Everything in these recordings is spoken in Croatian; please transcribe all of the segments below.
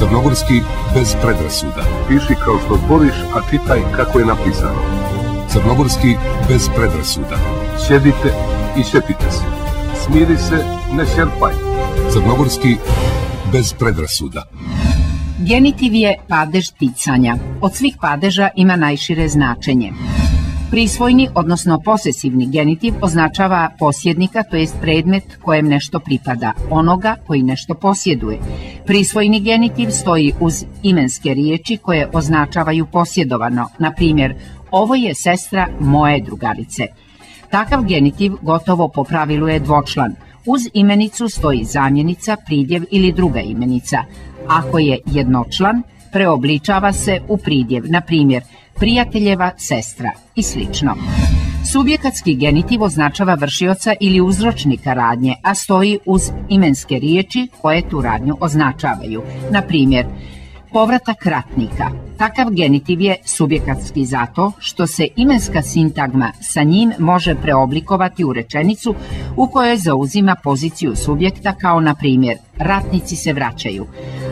Crnogorski bez predrasuda. Piši kao što zboriš, a čitaj kako je napisano. Crnogorski bez predrasuda. Sjedite i sjetite se. Smiri se, ne šerpaj. Crnogorski bez predrasuda. Genitiv je padež ticanja. Od svih padeža ima najšire značenje. Prisvojni, odnosno posesivni genitiv označava posjednika, to jest predmet kojem nešto pripada, onoga koji nešto posjeduje. Prisvojni genitiv stoji uz imenske riječi koje označavaju posjedovano, na primjer, ovo je sestra moje drugarice. Takav genitiv gotovo po pravilu je dvočlan. Uz imenicu stoji zamjenica, pridjev ili druga imenica. Ako je jednočlan, preobličava se u pridjev, na primjer, prijateljeva sestra i slično. Subjekatski genitiv označava vršioca ili uzročnika radnje, a stoji uz imenske riječi koje tu radnju označavaju. Na primjer, povratak ratnika. Takav genitiv je subjekatski zato što se imenska sintagma sa njim može preoblikovati u rečenicu u kojoj zauzima poziciju subjekta kao na primjer ratnici se vraćaju.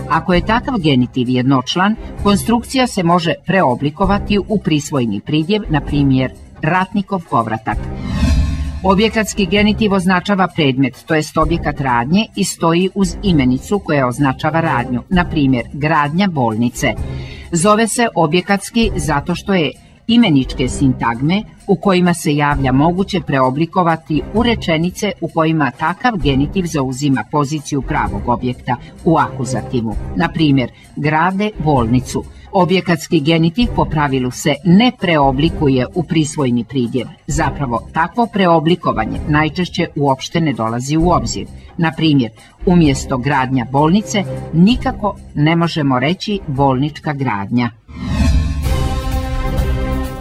Ako je takav genitiv jednočlan, konstrukcija se može preoblikovati u prisvojni pridjev, na primjer ratnikov povratak. Objekatski genitiv označava predmet, to jest objekat radnje i stoji uz imenicu koja označava radnju, na primjer gradnja bolnice. Zove se objekatski zato što je imeničke sintagme u kojima se javlja moguće preoblikovati u rečenice u kojima takav genitiv zauzima poziciju pravog objekta u akuzativu. Na primjer, grade bolnicu. Objekatski genitiv po pravilu se ne preoblikuje u prisvojni pridjev. Zapravo, takvo preoblikovanje najčešće uopšte ne dolazi u obzir. Na primjer, umjesto gradnja bolnice nikako ne možemo reći bolnička gradnja.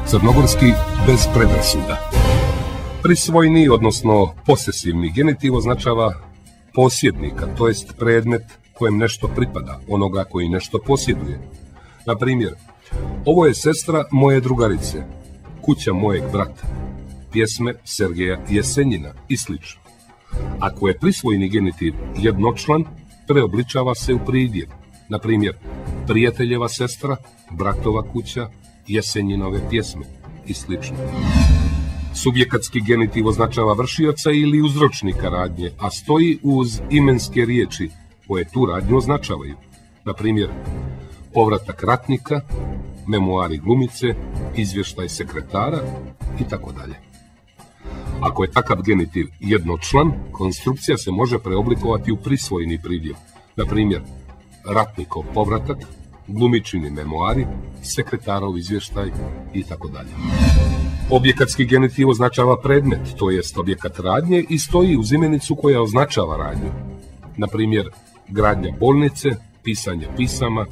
Crnogorski bez predrasuda. Prisvojni, odnosno posesivni genitiv označava posjednika, to jest predmet kojem nešto pripada, onoga koji nešto posjeduje. Na primjer, ovo je sestra moje drugarice, kuća mojeg brata, pjesme Sergeja Jesenjina i sl. Ako je prisvojni genitiv jednočlan, preobličava se u pridjev. Na primjer, prijateljeva sestra, bratova kuća, Jesenjinove pjesme i sl. Subjekatski genitiv označava vršioca ili uzročnika radnje, a stoji uz imenske riječi koje tu radnju označavaju. Na primjer, povratak ratnika, memoari glumice, izvještaj sekretara i tako dalje. Ako je takav genitiv jednočlan, konstrukcija se može preoblikovati u prisvojni pridjev. Na primjer, ratnikov povratak, glumičini memoari, sekretarov izvještaj i tako dalje. Objekatski genitiv označava predmet, to jest objekat radnje i stoji uz imenicu koja označava radnju. Na primjer, gradnja bolnice, pisanje pisama,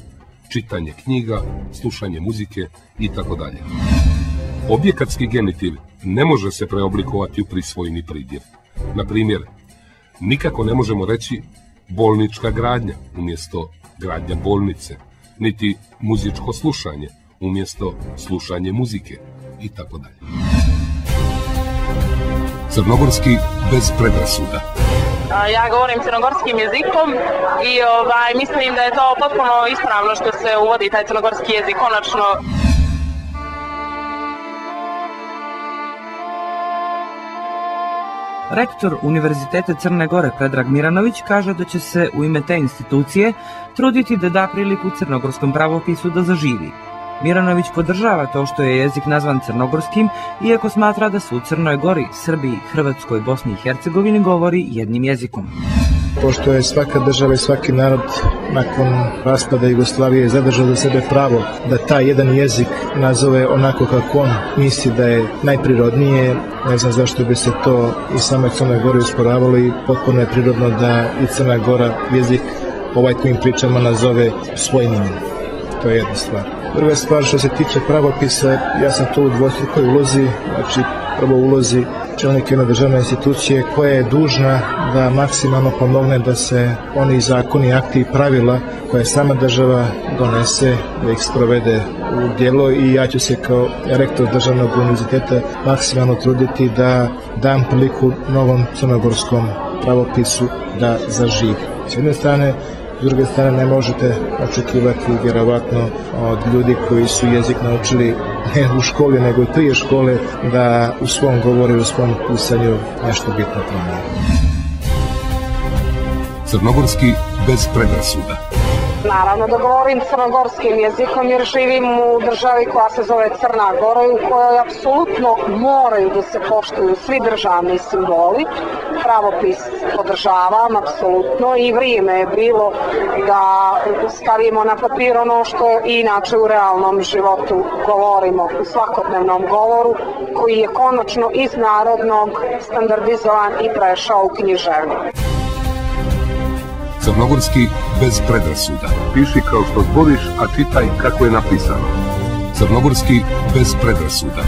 čitanje knjiga, slušanje muzike i tako dalje. Objekatski genitiv ne može se preoblikovati u prisvojni pridjev. Na primjer, nikako ne možemo reći bolnička gradnja umjesto gradnja bolnice, niti muzičko slušanje umjesto slušanje muzike i tako dalje. Crnogorski bez predrasuda. Ja govorim crnogorskim jezikom i mislim da je to potpuno ispravno što se uvodi taj crnogorski jezik konačno. Rektor Univerziteta Crne Gore Predrag Miranović kaže da će se u ime te institucije truditi da da priliku crnogorskom pravopisu da zaživi. Miranović podržava to što je jezik nazvan crnogorskim, iako smatra da se u Crnoj Gori, Srbiji, Hrvatskoj, Bosni i Hercegovini govori jednim jezikom. Pošto je svaka država i svaki narod nakon raspada Jugoslavije zadržao za sebe pravo da taj jedan jezik nazove onako kako on misli da je najprirodnije, ne znam zašto bi se to i samoj Crnoj Gori usporavalo i potpuno je prirodno da i Crna Gora jezik ovaj kojim pričama nazove svojim imenom. To je jedna stvar. Druga stvar, što se tiče pravopisa, ja sam tu u dvostrukoj ulozi, znači prvo ulozi čelnika jedne državne institucije koja je dužna da maksimalno pomogne da se oni zakoni, akti i pravila koje sama država donese, da ih sprovede u djelo i ja ću se kao rektor državnog univerziteta maksimalno truditi da dam priliku novom crnogorskom pravopisu da zaživi. S jedne strane, S druge strane, ne možete očekivati vjerovatno od ljudi koji su jezik naučili ne u školi, nego i prije škole, da u svom govoru i u svom pisanju nešto bitno promijene. Crnogorski bez predrasuda. Naravno da govorim crnogorskim jezikom jer živim u državi koja se zove Crna Gora i u kojoj apsolutno moraju da se poštuju svi državni simboli. Pravopis podržavam apsolutno i vrijeme je bilo da stavimo na papir ono što inače u realnom životu govorimo, u svakodnevnom govoru koji je konačno iz narodnog standardizovan i prešao u književni. Crnogorski bez predrasuda. Piši kao što zboriš, a čitaj kako je napisano. Crnogorski bez predrasuda.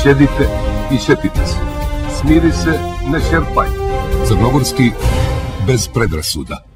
Sjedite i sjetite se. Smiri se, ne šerpaj. Crnogorski bez predrasuda.